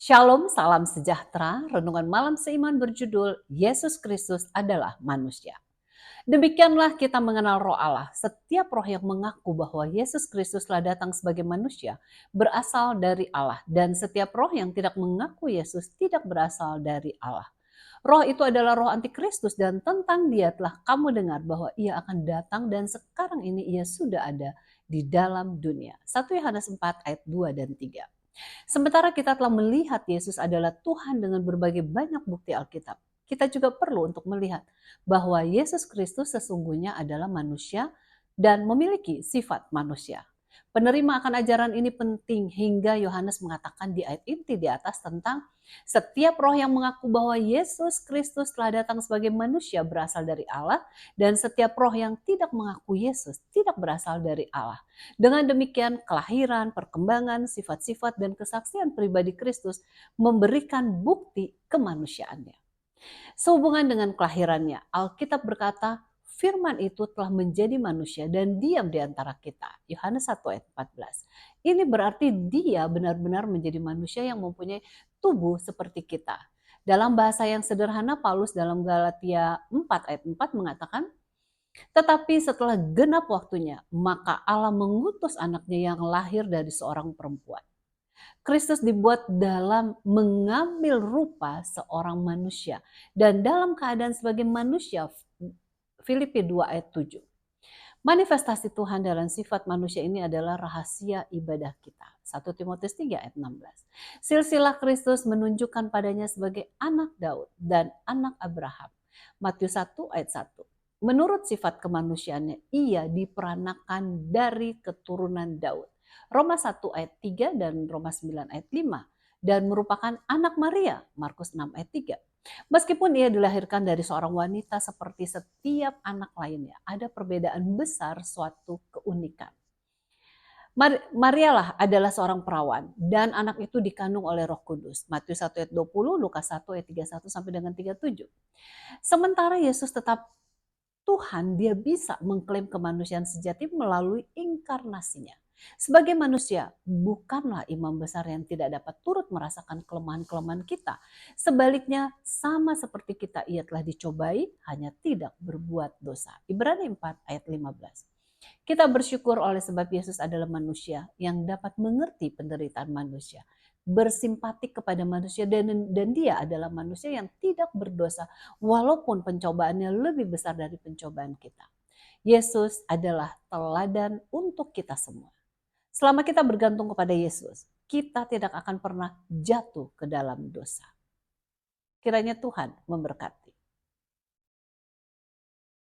Shalom, salam sejahtera. Renungan malam seiman berjudul Yesus Kristus adalah manusia. Demikianlah kita mengenal Roh Allah. Setiap roh yang mengaku bahwa Yesus Kristus telah datang sebagai manusia berasal dari Allah, dan setiap roh yang tidak mengaku Yesus tidak berasal dari Allah. Roh itu adalah roh antikristus, dan tentang dia telah kamu dengar bahwa ia akan datang dan sekarang ini ia sudah ada di dalam dunia. 1 Yohanes 4 ayat 2 dan 3. Sementara kita telah melihat Yesus adalah Tuhan dengan berbagai banyak bukti Alkitab, kita juga perlu untuk melihat bahwa Yesus Kristus sesungguhnya adalah manusia dan memiliki sifat manusia. Penerima akan ajaran ini penting hingga Yohanes mengatakan di ayat inti di atas tentang setiap roh yang mengaku bahwa Yesus Kristus telah datang sebagai manusia berasal dari Allah, dan setiap roh yang tidak mengaku Yesus tidak berasal dari Allah. Dengan demikian, kelahiran, perkembangan, sifat-sifat, dan kesaksian pribadi Kristus memberikan bukti kemanusiaannya. Sehubungan dengan kelahirannya, Alkitab berkata, Firman itu telah menjadi manusia dan diam di antara kita. Yohanes 1 ayat 14. Ini berarti dia benar-benar menjadi manusia yang mempunyai tubuh seperti kita. Dalam bahasa yang sederhana, Paulus dalam Galatia 4 ayat 4 mengatakan, tetapi setelah genap waktunya, maka Allah mengutus anaknya yang lahir dari seorang perempuan. Kristus dibuat dalam mengambil rupa seorang manusia dan dalam keadaan sebagai manusia. Filipi 2 ayat 7. Manifestasi Tuhan dalam sifat manusia ini adalah rahasia ibadah kita. 1 Timotius 3 ayat 16. Silsilah Kristus menunjukkan padanya sebagai anak Daud dan anak Abraham. Matius 1 ayat 1. Menurut sifat kemanusiaannya, ia diperanakan dari keturunan Daud. Roma 1 ayat 3 dan Roma 9 ayat 5. Dan merupakan anak Maria. Markus 6 ayat 3. Meskipun ia dilahirkan dari seorang wanita seperti setiap anak lainnya, ada perbedaan besar, suatu keunikan. Marialah adalah seorang perawan dan anak itu dikandung oleh Roh Kudus. Matius 1 ayat 20, Lukas 1 ayat 31 sampai dengan 37. Sementara Yesus tetap Tuhan, dia bisa mengklaim kemanusiaan sejati melalui inkarnasinya. Sebagai manusia, bukanlah imam besar yang tidak dapat turut merasakan kelemahan-kelemahan kita. Sebaliknya, sama seperti kita, ia telah dicobai, hanya tidak berbuat dosa. Ibrani 4 ayat 15. Kita bersyukur oleh sebab Yesus adalah manusia yang dapat mengerti penderitaan manusia, bersimpati kepada manusia, dan dia adalah manusia yang tidak berdosa walaupun pencobaannya lebih besar dari pencobaan kita. Yesus adalah teladan untuk kita semua. Selama kita bergantung kepada Yesus, kita tidak akan pernah jatuh ke dalam dosa. Kiranya Tuhan memberkati.